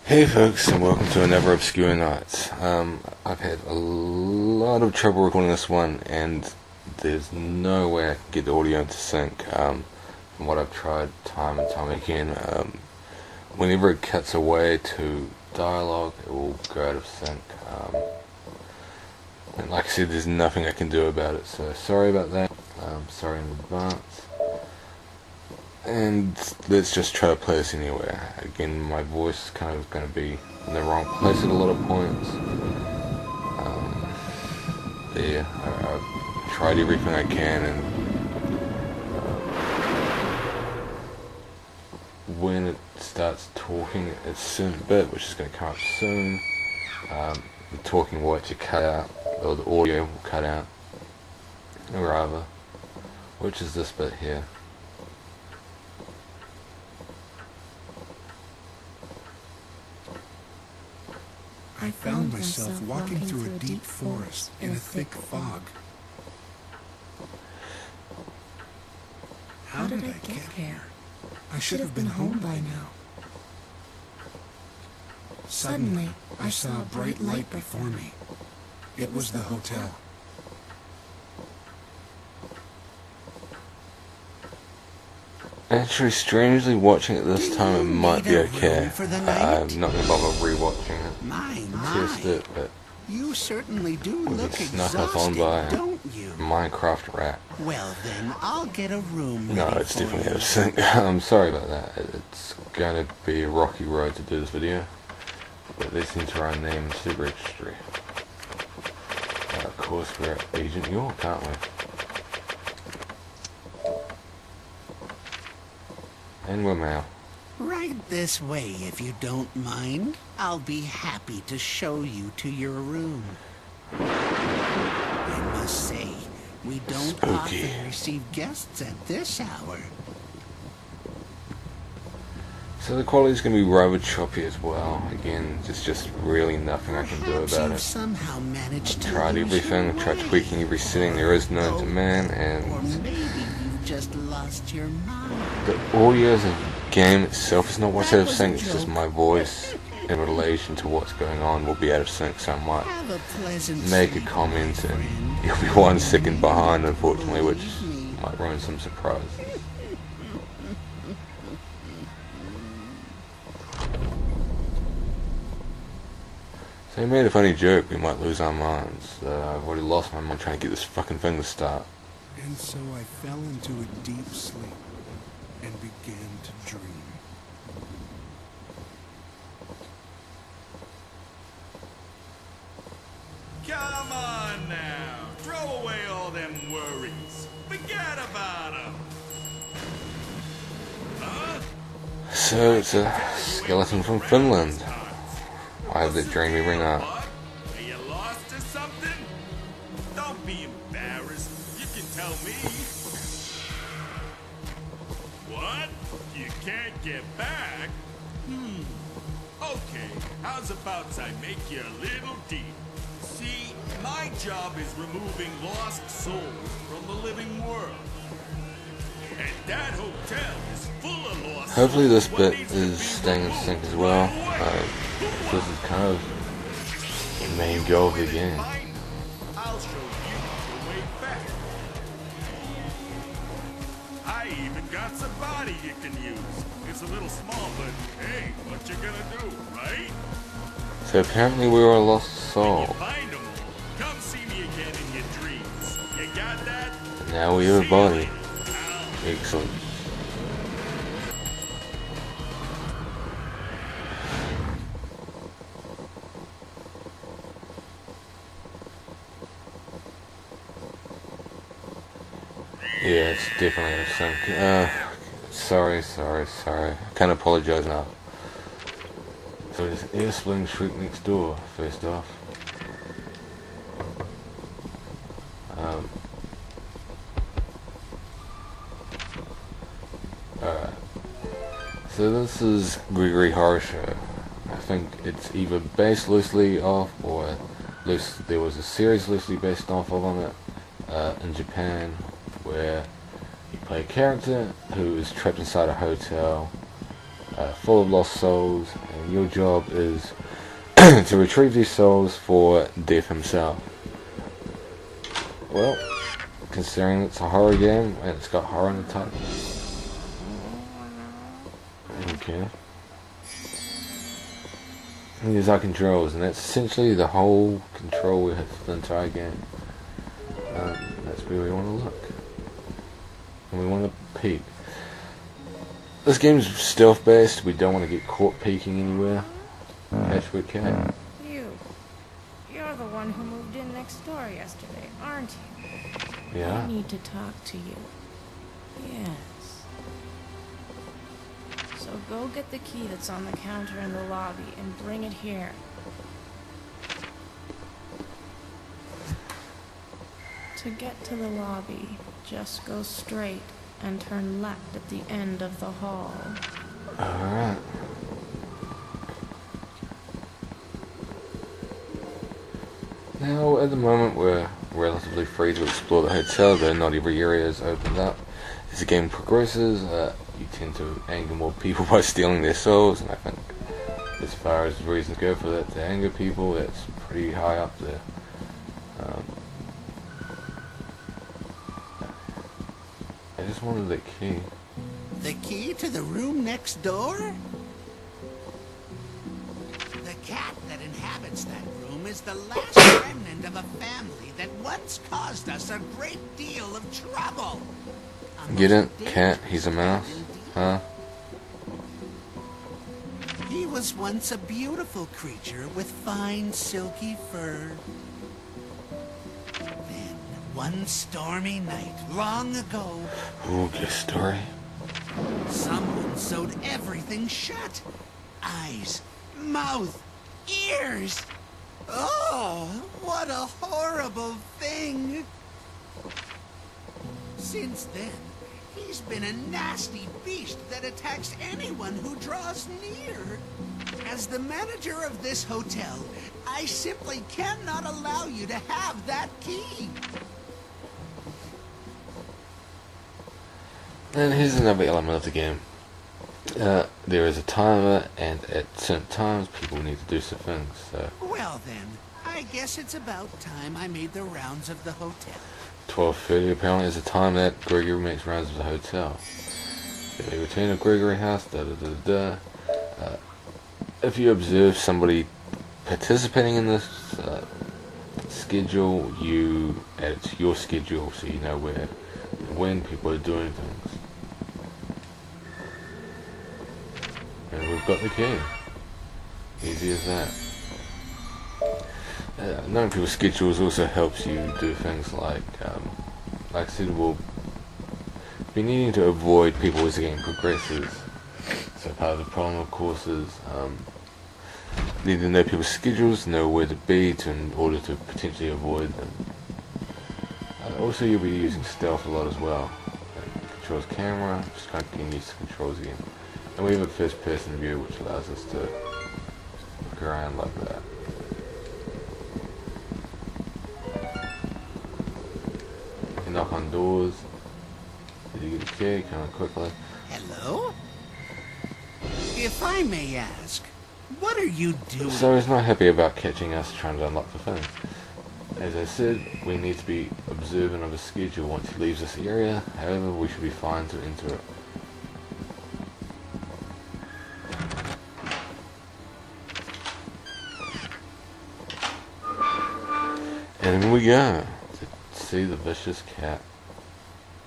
Hey folks, and welcome to another Obscure Nightz. I've had a lot of trouble recording this one, and there's no way I can get the audio into sync. From what I've tried time and time again, whenever it cuts away to dialogue, it will go out of sync. And like I said, there's nothing I can do about it, so sorry about that. Sorry in advance. And let's just try to play this anyway. Again, my voice is kind of going to be in the wrong place at a lot of points. I've tried everything I can, and when it starts talking a certain bit, which is going to come up soon, the talking will actually cut out, or the audio will cut out, or rather, which is this bit here. I found myself walking through a deep forest in a thick fog. How did I get here? I should have been home by now. Suddenly, I saw a bright light before me. It was the hotel. Actually, strangely, watching it this time, it might be okay. I'm not going to bother rewatching it, test it, but You certainly do we'll look get snuck up on exhausted, by don't you? Minecraft rat. Well then, I'll get a room No, ready it's for definitely you. out of sync. I'm sorry about that. It's going to be a rocky road to do this video, but let's enter our name into the registry. Of course, we're Agent York, aren't we? And we're Mal. Right this way, if you don't mind. I'll be happy to show you to your room. I must say, we don't Spooky. often receive guests at this hour. So the quality's going to be rather choppy as well. Again, there's just really nothing I can do Perhaps about you've it. somehow managed to Tried lose everything, your tried way. tweaking every setting there is known to man, Or and maybe you've just lost your mind. the audio of the game itself is not what's out of That sync, was a it's just joke. my voice in relation to what's going on will be out of sync, so I might Have a pleasant make a sleep, comment my and friend. you'll be 1 second behind, unfortunately, which Believe me. might ruin some surprises. So he made a funny joke, we might lose our minds. I've already lost my mind trying to get this fucking thing to start. And so I fell into a deep sleep and began to dream. Come on now, throw away all them worries. Forget about them. Huh? So it's a skeleton from Finland. I have the dreamy ring up. What? Are you lost or something? Don't be embarrassed. You can tell me. What? You can't get back? Okay, how's about I make you a little deal? See, my job is removing lost souls from the living world. And that hotel is full of lost Hopefully this souls. What bit needs to is be staying in removed? sync as well. Right away. This is kind of the main goal of the game. I'll show you the way back. I even got some body you can use. It's a little small, but hey, what you gonna do, right? So apparently we were a lost soul. Find 'em all. Come see me again in your dreams. You got that? Now we have a body. See you later, pal. Excellent. Yeah, it's definitely out of sync. Sorry. I can't apologize now. So there's an air splitting shriek next door, first off. Alright. So this is Gregory Horror Show. I think it's either based loosely off, or there was a series loosely based off of it in Japan, where you play a character who is trapped inside a hotel full of lost souls, and your job is to retrieve these souls for Death himself. Well, considering it's a horror game and it's got horror in the title. Okay. These are controls, and that's essentially the whole control we have for the entire game. That's where we want to look. And we want to peek. This game's stealth based, we don't want to get caught peeking anywhere. Patchwork cat. You're the one who moved in next door yesterday, aren't you? Yeah. I need to talk to you. Yes. So go get the key that's on the counter in the lobby and bring it here. To get to the lobby, just go straight and turn left at the end of the hall. Alright. Now, at the moment, we're relatively free to explore the hotel, though not every area is opened up. As the game progresses, you tend to anger more people by stealing their souls, and I think, as far as reasons go for that to anger people, that's pretty high up there. I just wanted the key. The key to the room next door? The cat that inhabits that room is the last remnant of a family that once caused us a great deal of trouble. Get it? Cat, he's a mouse? Huh? He was once a beautiful creature with fine silky fur. Then, one stormy night, long ago, Ooh, good story. someone sewed everything shut. Eyes, mouth, ears. Oh, what a horrible thing. Since then, he's been a nasty beast that attacks anyone who draws near. As the manager of this hotel, I simply cannot allow you to have that key. And here's another element of the game. There is a timer, and at certain times people need to do some things, so... Well then, I guess it's about time I made the rounds of the hotel. 12:30 apparently is the time that Gregory makes rounds of the hotel. They return to Gregory house, if you observe somebody participating in this schedule, you add it to your schedule so you know where and when people are doing things. And we've got the key. Easy as that. Knowing people's schedules also helps you do things like I said, we'll be needing to avoid people as the game progresses. So part of the problem, of course, is need to know people's schedules, know where to be in order to potentially avoid them. Also, you'll be using stealth a lot as well. Controls camera, just kind of getting used to controls again. And we have a first-person view, which allows us to look around like that. You knock on doors. Did you get a key? Come on quickly. Hello? If I may ask, what are you doing? So he's not happy about catching us trying to unlock the thing. As I said, we need to be observant of his schedule once he leaves this area. However, we should be fine to enter it. And here we go to see the vicious cat.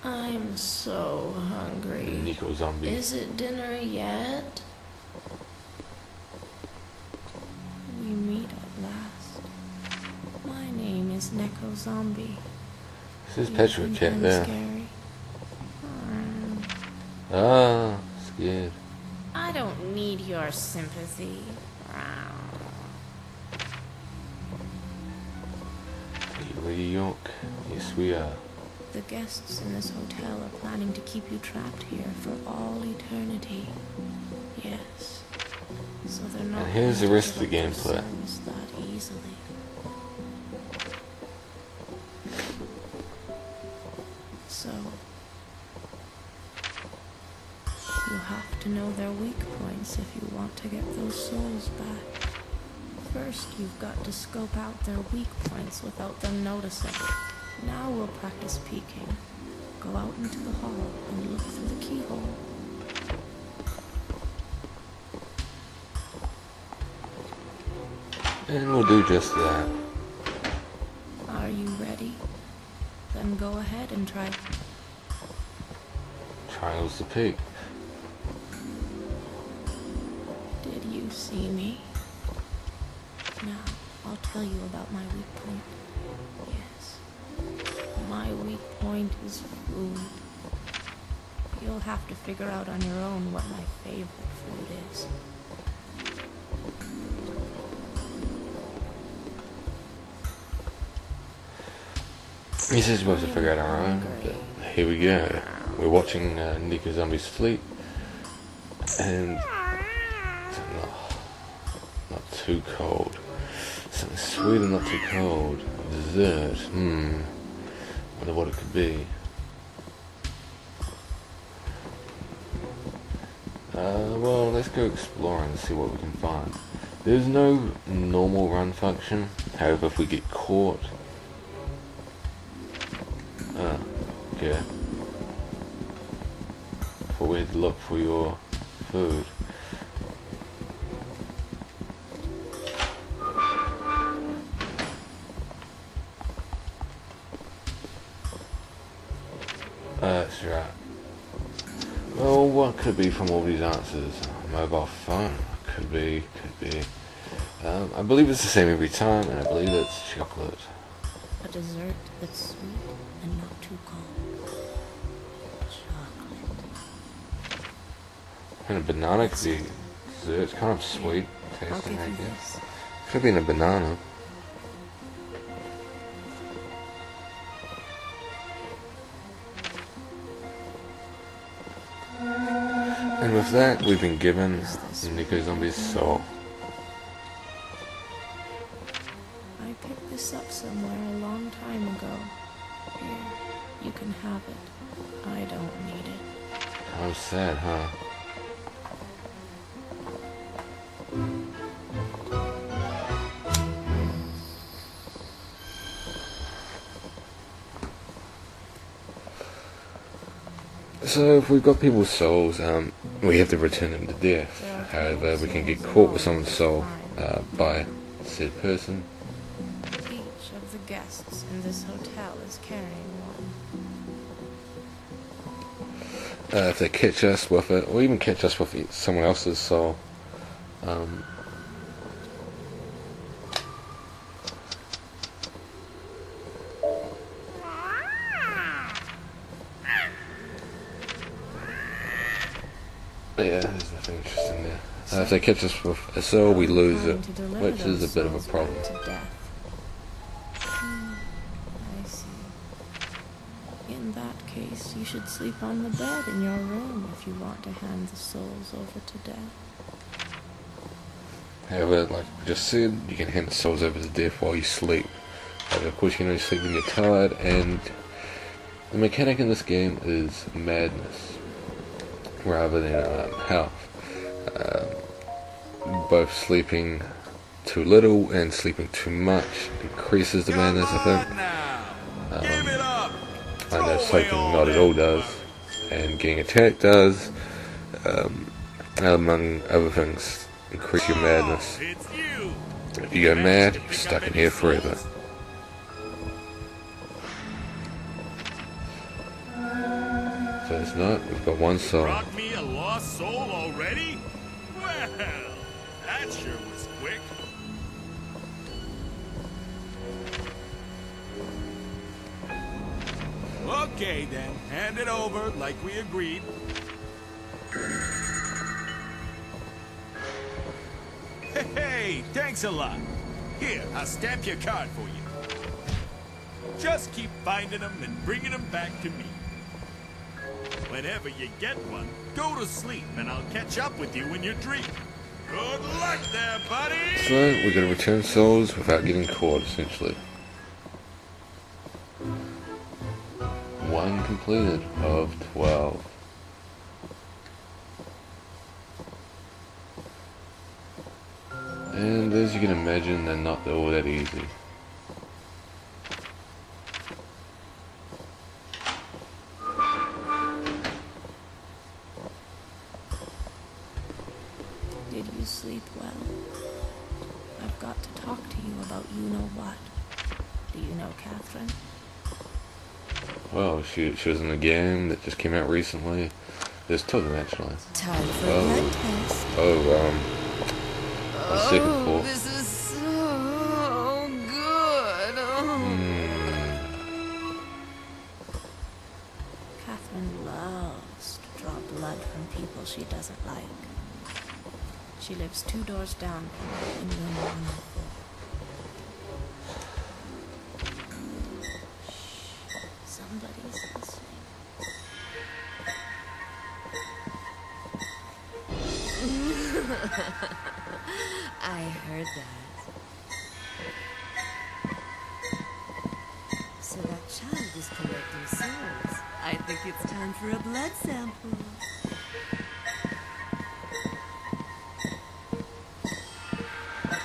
I'm so hungry. Nico Zombie. Is it dinner yet? We meet at last. My name is Neko Zombie. This is Patchwork Cat there. Scary. Ah, scared. I don't need your sympathy. Lady York. Yes, we are. The guests in this hotel are planning to keep you trapped here for all eternity. Yes. So they're not. And here's the going to rest of the give up their gameplay. souls that easily. So You have to know their weak points if you want to get those souls back. First, you've got to scope out their weak points without them noticing. Now we'll practice peeking. Go out into the hall and look through the keyhole. And we'll do just that. Are you ready? Then go ahead and try. Triangles to peek. Did you see me? Now, I'll tell you about my weak point. Yes. My weak point is food. You'll have to figure out on your own what my favorite food is. He says we're supposed to figure out our own, but here we go. We're watching Nico Zombie's Fleet, and not too cold. Something sweet and not too cold. Dessert. Wonder what it could be. Well, let's go explore and see what we can find. There's no normal run function. However, if we get caught, okay. For where to look for your food. That's right. Well, what could be from all these answers? Mobile phone. Could be. I believe it's the same every time, and I believe it's chocolate. A dessert that's sweet and not too cold. Chocolate. And a banana could be dessert. It's kind of sweet I'll tasting, give I you guess. this. Could have been a banana. And with that, we've been given Nico Zombie's soul. I picked this up somewhere a long time ago. Here, you can have it. I don't need it. How sad, huh? So if we've got people's souls, we have to return them to death. However, we can get caught with someone's soul by said person. Each of the guests in this hotel is carrying one. If they catch us with it, or even catch us with someone else's soul, yeah, there's nothing interesting there. If they catch us with a soul, we lose it, which is a bit of a problem. I see. In that case, you should sleep on the bed in your room if you want to hand the souls over to death. However, like we just said, you can hand the souls over to death while you sleep. Of course, you can only sleep when you're tired, and the mechanic in this game is madness rather than health. Both sleeping too little and sleeping too much increases the madness, I think. Give it up. I know sleeping not at all does, and getting attacked does, among other things, increase your madness. It's you. If you go mad, you're stuck in here forever. So it's not, we've got one soul. Brought me a lost soul already? Well, that sure was quick. Okay then, hand it over like we agreed. Hey, thanks a lot. Here, I'll stamp your card for you. Just keep finding them and bringing them back to me. Whenever you get one, go to sleep and I'll catch up with you in your dream. Good luck there, buddy! So we're going to return souls without getting caught, essentially. One completed of 12. as you can imagine, they're not all that easy. Did you sleep well? I've got to talk to you about you-know-what. Do you know Catherine? Well, she was in a game that just came out recently. There's two of them actually. Time for a blood test. On second floor. This is so good. Catherine loves to draw blood from people she doesn't like. She lives 2 doors down from me in room 104. Somebody's listening. I heard that. So that child is collecting souls. I think it's time for a blood sample.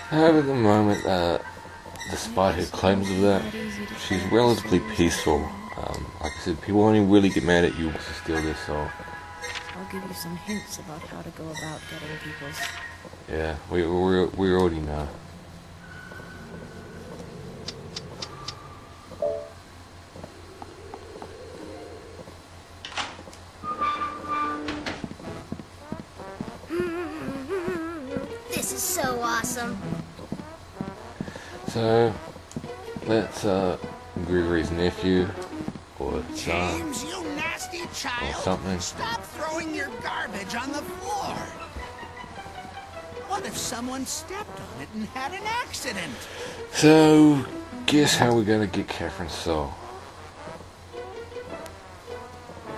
However, at the moment, despite her claims of that, she's relatively peaceful. Like I said, people only really get mad at you once you steal their soul. I'll give you some hints about how to go about getting people's... Yeah, we already know. This is so awesome. So, that's Gregory's nephew, or son, James, you nasty child! or something. Stop throwing your garbage on the floor! What if someone stepped on it and had an accident? So, guess how we're gonna get Catherine's soul?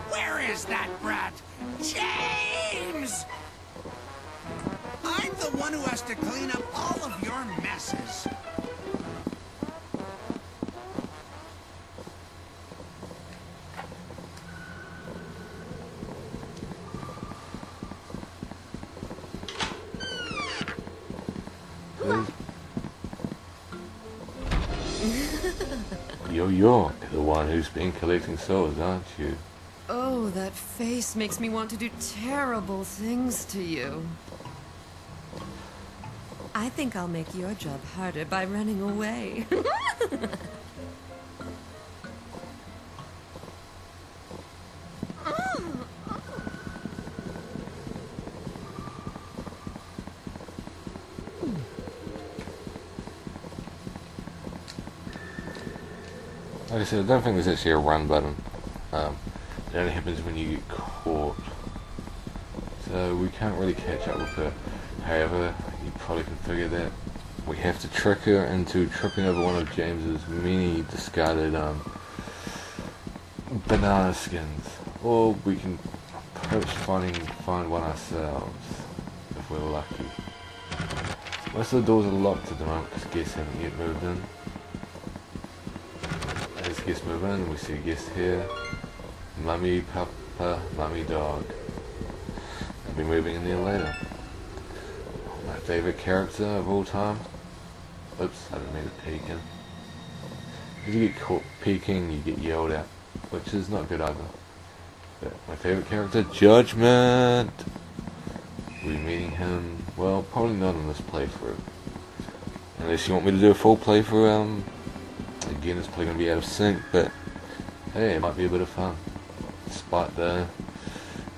Where is that brat? James! I'm the one who has to clean up all of your messes. You're the one who's been collecting souls, aren't you? Oh, that face makes me want to do terrible things to you. I think I'll make your job harder by running away. Like I said, I don't think there's actually a run button. It only happens when you get caught. So we can't really catch up with her. However, you probably can figure that we have to trick her into tripping over one of James's many discarded banana skins. Or we can perhaps find one ourselves, if we're lucky. Most of the doors are locked at the moment because guests haven't yet moved in. As guests move in, we see a guest here. Mummy, Papa, Mummy, Dog. They'll be moving in there later. My favourite character of all time. Oops, I didn't mean to peek in. If you get caught peeking, you get yelled at, which is not good either. But my favourite character, Judgment. We'll be meeting him, well, probably not in this playthrough. Unless you want me to do a full playthrough, again, it's probably going to be out of sync, but hey, it might be a bit of fun. Despite the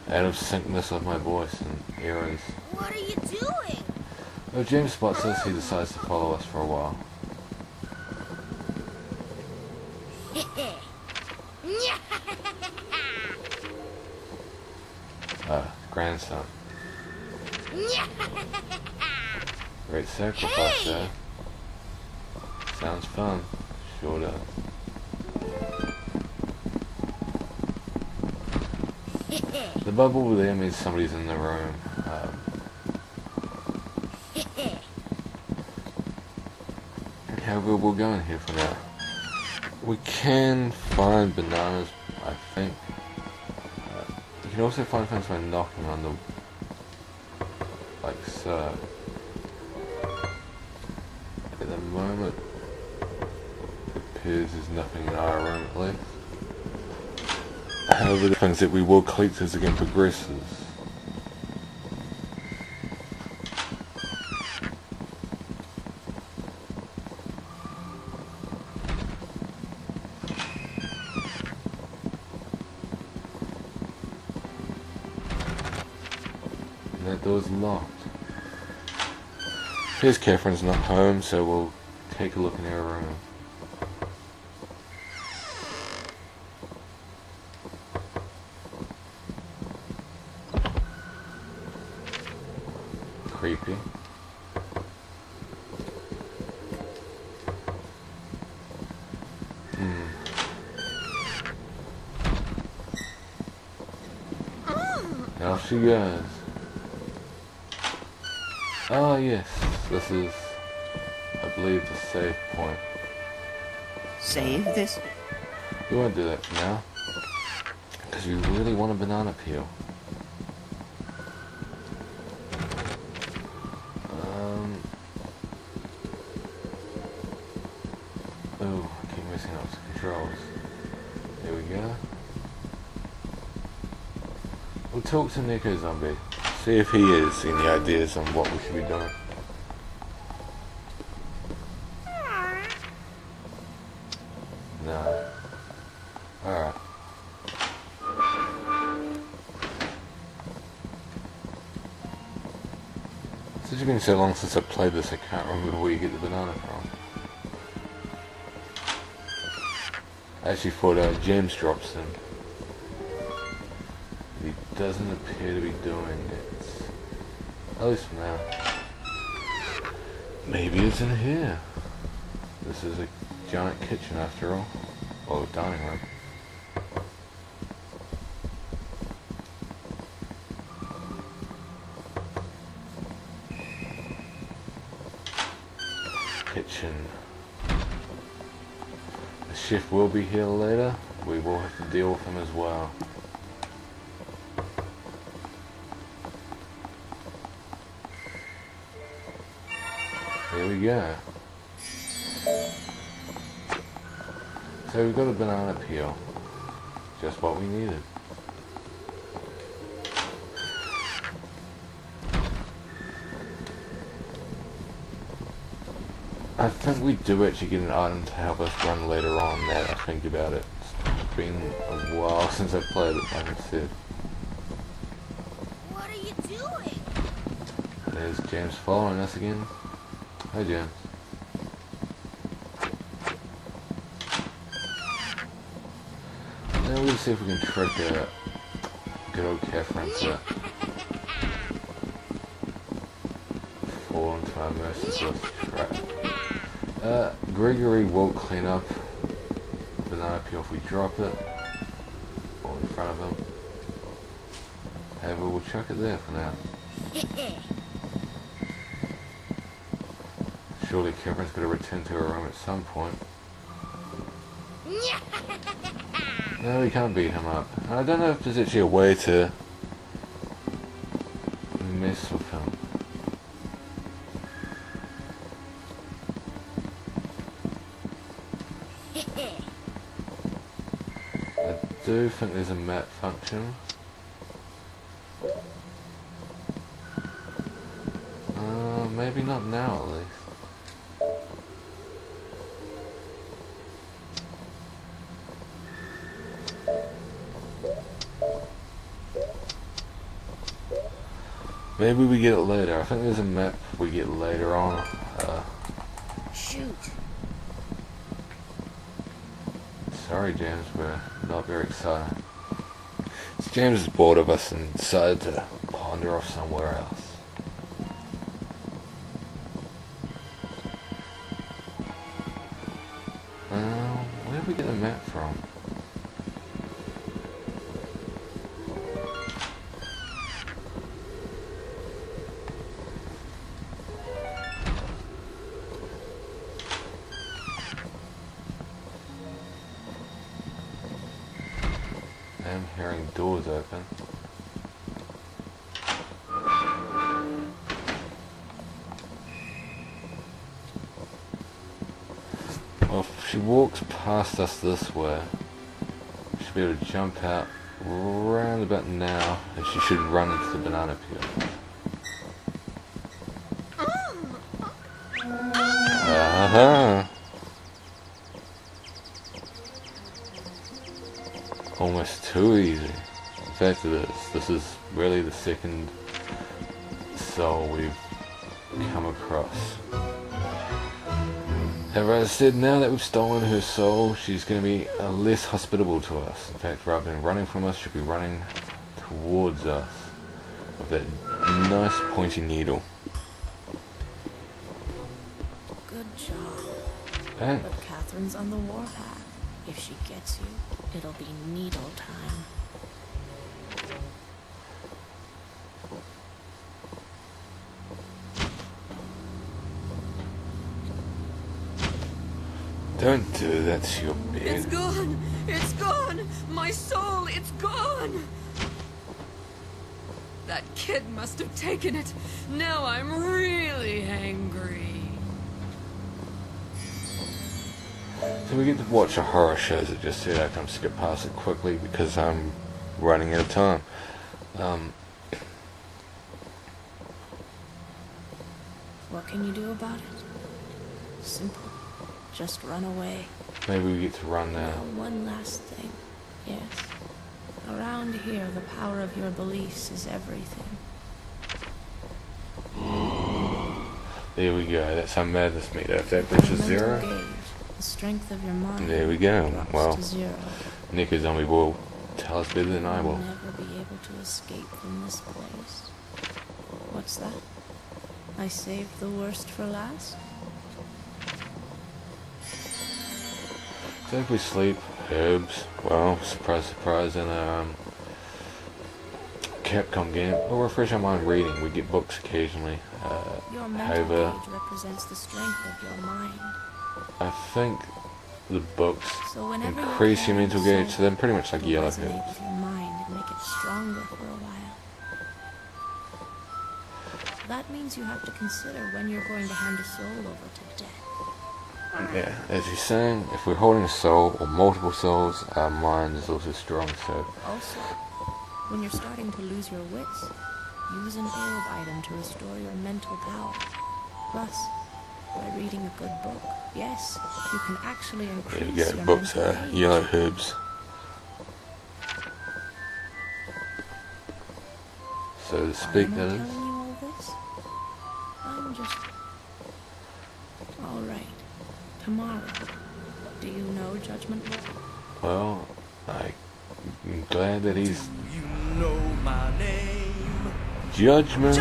out of syncness of my voice and errors. What are you doing? Well, James spots us, he decides to follow us for a while. Grandson. Great sacrifice there. Sounds fun. Sure does. The bubble over there means somebody's in the room. However, we'll go in here for now. We can find bananas, I think. You can also find things by knocking on the... like so. At the moment, it appears there's nothing in our room at least. However, the things that we will collect as the game progresses. And that door's locked. Here's Catherine's not home, so we'll take a look in her room. Creepy. Now she goes. Oh yes, this is, I believe, the save point. Save this? We won't do that for now, because we really want a banana peel. Oh, I keep messing up the controls. There we go. We'll talk to Nico Zombie. See if he has any ideas on what we should be doing. No. Alright. Since it's been so long since I played this, I can't remember where you get the banana from. I actually thought James drops them. He doesn't appear to be doing it. At least for now. Maybe it's in here. This is a giant kitchen after all. Or dining room. Kitchen. The chef will be here later. We will have to deal with him as well. Here we go. So we've got a banana peel. Just what we needed. I think we do actually get an item to help us run later on now that I think about it. It's been a while since I've played it, like I said. What are you doing? There's James following us again. Hi, James. Now we'll see if we can trick good old Catherine to fall into our merciless trap. Gregory will clean up the banana peel if we drop it, or in front of him. However, we'll chuck it there for now. Surely Catherine's got to return to her room at some point. No, we can't beat him up. I don't know if there's actually a way to mess with him. I do think there's a map function. Maybe not now at least. Maybe we get it later. I think there's a map we get later on. Shoot. Sorry, James, we're not very excited. James is bored of us and decided to wander off somewhere else. Where did we get the map from? I'm hearing doors open. if she walks past us this way, we should be able to jump out round about now, and she should run into the banana peel. Almost too easy. In fact it is. This is really the second soul we've come across. However, as I said, now that we've stolen her soul, she's going to be less hospitable to us. In fact, rather than running from us, she'll be running towards us with that nice pointy needle. Good job. Thanks. But Catherine's on the warpath. If she gets you, it'll be needle time. Don't do that to your bed. It's gone! It's gone! My soul, it's gone! That kid must have taken it. Now I'm really angry. So we get to watch a horror show, as I just said. I can skip past it quickly because I'm running out of time. What can you do about it? Simple. Just run away. Maybe we get to run now. Now, one last thing. Yes. Around here, the power of your beliefs is everything. There we go. That's how madness meter. If that reaches Mental zero, gauge, the strength of your mind. there we go. drops Well, to zero. Nick Zombie will tell us better than I You'll will. never be able to escape from this place. What's that? I saved the worst for last? So if we sleep, herbs, well, surprise, surprise, in a Capcom game, we'll refresh our mind reading. We get books occasionally. Your mental However, gauge represents the strength of your mind. I think the books So whenever increase your mental gauge, so they're pretty much like yellow resonate herbs. with your mind and make it stronger for a while. That means you have to consider when you're going to hand a soul over to death. Yeah, as you're saying, if we're holding a soul or multiple souls, our mind is also strong, so Also, when you're starting to lose your wits, use an herb item to restore your mental power. Plus, by reading a good book, yes, you can actually there increase we go. your Books mental are age. yellow herbs. So to speak, Why that am I is. telling you all this? I'm just... Alright. Tomorrow. Do you know Judgment Boy? Well, I'm glad that he's You know my name. Judgment.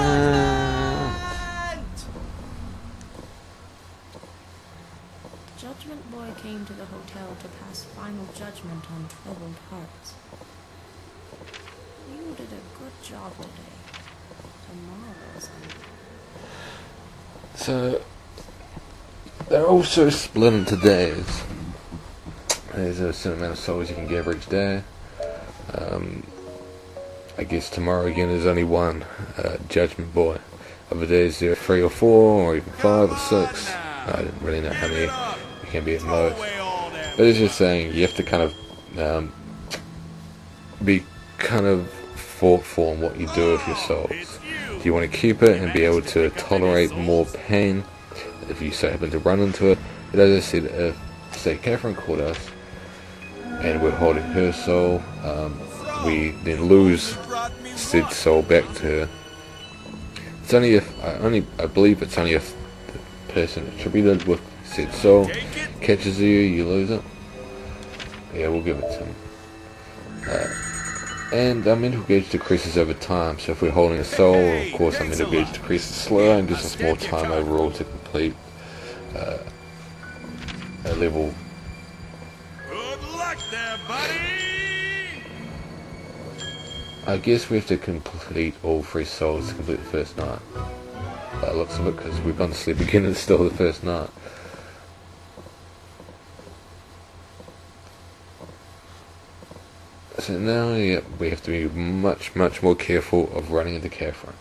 Judgment Boy came to the hotel to pass final judgment on troubled hearts. You did a good job today. Tomorrow's on. So they're also split into days. There's a certain amount of souls you can gather each day. I guess tomorrow again is only one Judgment Boy. Other days there are 3 or 4 or even 5 or 6. I didn't really know how many you can be at most. But it's just saying you have to kind of be kind of thoughtful in what you do with your souls. Do you want to keep it and be able to tolerate more pain if you so happen to run into it? But as I said, if say Catherine called us and we're holding her soul, we then lose said soul back to her. It's only if I believe it's only if the person attributed with said soul catches you lose it. Yeah, we'll give it to him. And our mental gauge decreases over time, so if we're holding a soul, of course our mental gauge decreases slower and gives us more time overall to complete a level. Good luck there, buddy! I guess we have to complete all 3 souls to complete the first night. By the looks of it, because we've gone to sleep again and it's still the first night. So now, yeah, we have to be much more careful of running into Catherine.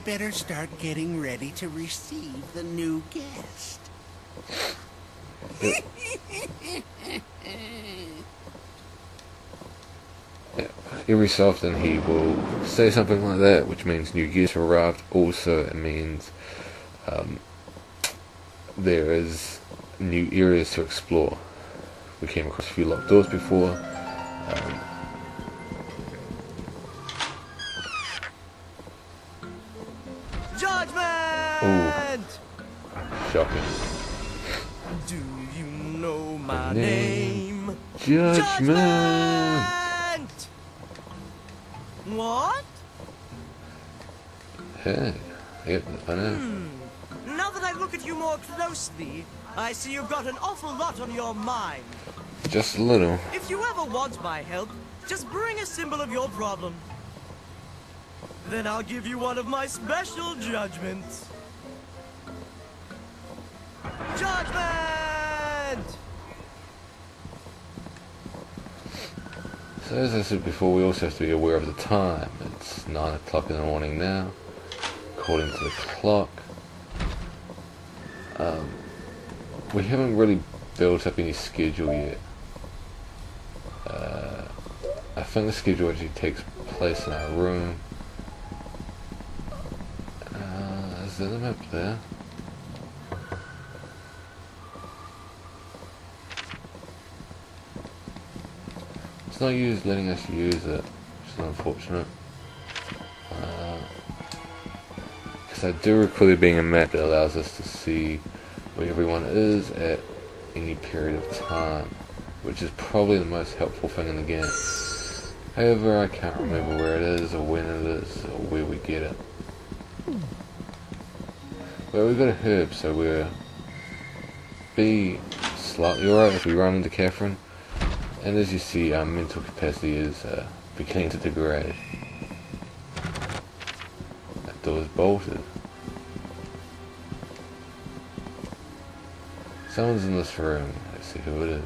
better start getting ready to receive the new guest. Every so often he will say something like that, which means new guests arrived. Also, it means there is new areas to explore. We came across a few locked doors before. Judgment! Ooh, shocking. Do you know my name? Judgment! What? Hey, yep, I know. Now that I look at you more closely, I see you've got an awful lot on your mind. Just a little. If you ever want my help, just bring a symbol of your problem. Then I'll give you one of my special judgments. Judgment! So as I said before, we also have to be aware of the time. It's 9 o'clock in the morning now, according to the clock. We haven't really built up any schedule yet. I think the schedule actually takes place in our room. Is there a map there? It's not letting us use it, which is unfortunate. Because I do recall there being a map that allows us to see where everyone is at any period of time, which is probably the most helpful thing in the game. However, I can't remember where it is, or when it is, or where we get it. Well, we've got a herb, so we'll be slightly alright if we run into Catherine. And as you see, our mental capacity is beginning to degrade. That door's bolted. Someone's in this room. Let's see who it is.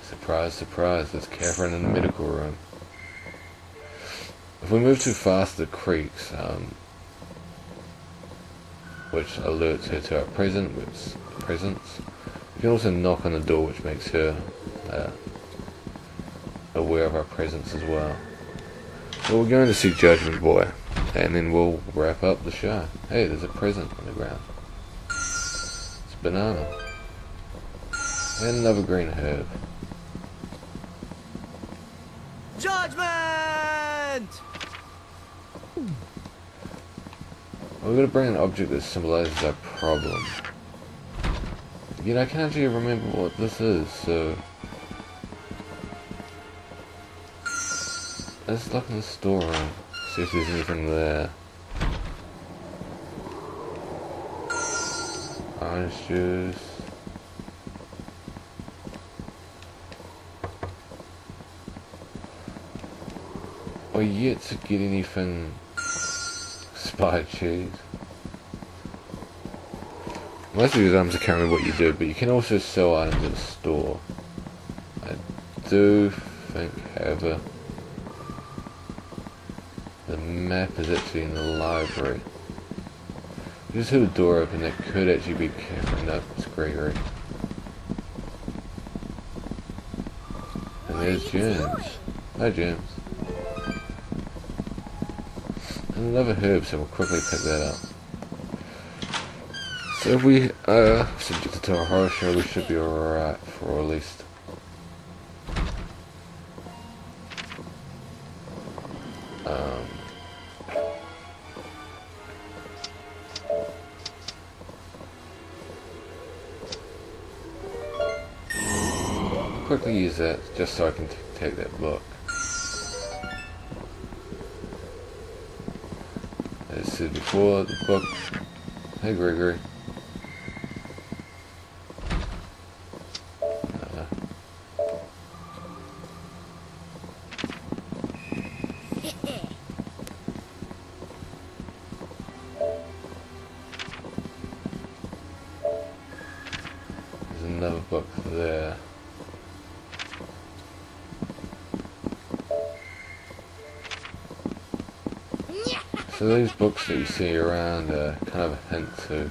Surprise, surprise, it's Catherine in the medical room. If we move too fast, it creaks, which alerts her to our presence. You can also knock on the door, which makes her aware of our presence as well. So we're going to see Judgment Boy, and then we'll wrap up the show. Hey, there's a present on the ground. It's a banana. And another green herb. Judgment! We're going to bring an object that symbolizes our problem. You know, I can't actually remember what this is, so let's look in the storeroom, see if there's anything there. Orange juice. We're yet to get anything expired cheese. Most of these items I can't remember what you do, but you can also sell items at a store. I do think, however, the map is actually in the library. We just heard a door open, that could actually be Catherine. No, it's Gregory. And there's James. Hi James. And another herb, so we'll quickly pick that up. So if we are subjected to a horror show, we should be alright for at least. Quickly use that just so I can take that book. As I said before, the book. Hey Gregory. There's another book there. So these books that you see around are kind of a hint to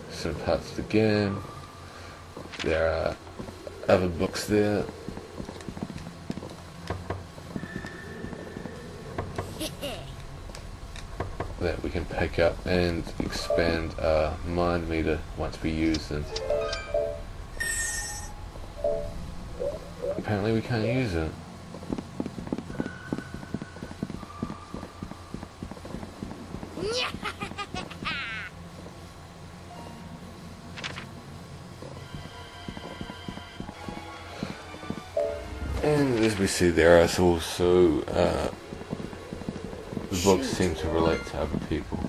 some parts of the game. There are other books there. That we can pick up and expand our mind meter once we use them. Apparently we can't use it. And as we see, there are also the books seem to relate to other people.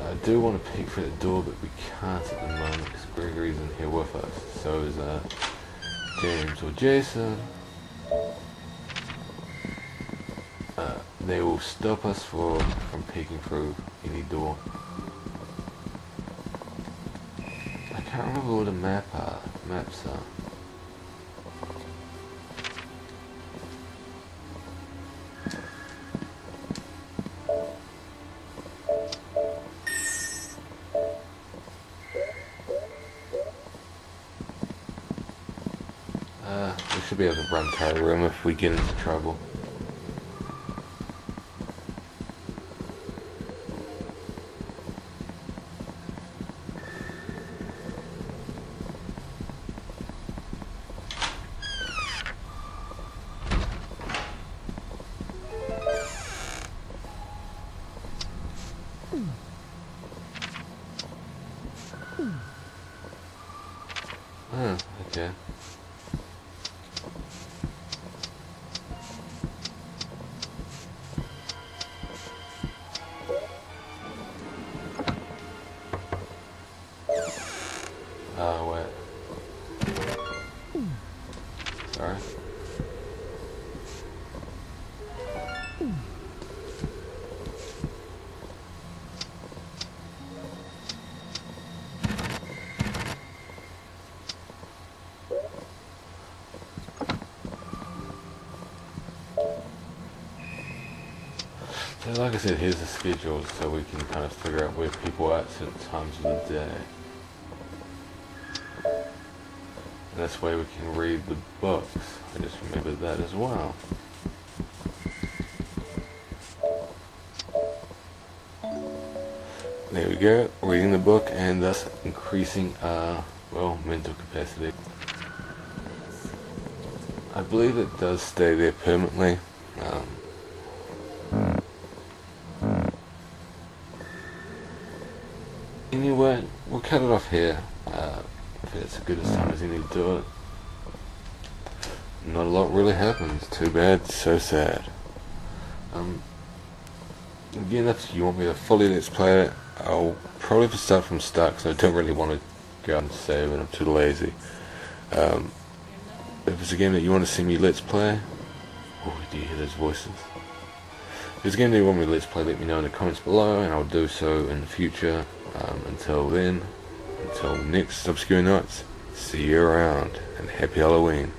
I do want to peek through the door, but we can't at the moment because Gregory's in here with us. So is James or Jason. They will stop us from peeking through any door. I can't remember what the maps are. We should be able to run to our room if we get into trouble. Okay. Wait. Sorry. So like I said, here's the schedule so we can kind of figure out where people are at certain times of the day. And that's why we can read the books. I just remembered that as well. There we go, reading the book and thus increasing our, well, mental capacity. I believe it does stay there permanently. Anyway, we'll cut it off here. If it's as good as time as you need to do it. Not a lot really happens. Too bad, so sad. Again, if you want me to fully let's play it, I'll probably start from start because I don't really want to go out and save and I'm too lazy. If it's a game that you want to see me let's play, oh, do you hear those voices? If it's a game that you want me to let's play, let me know in the comments below and I'll do so in the future. Until then, until next Obzcure Nightz, see you around and happy Halloween.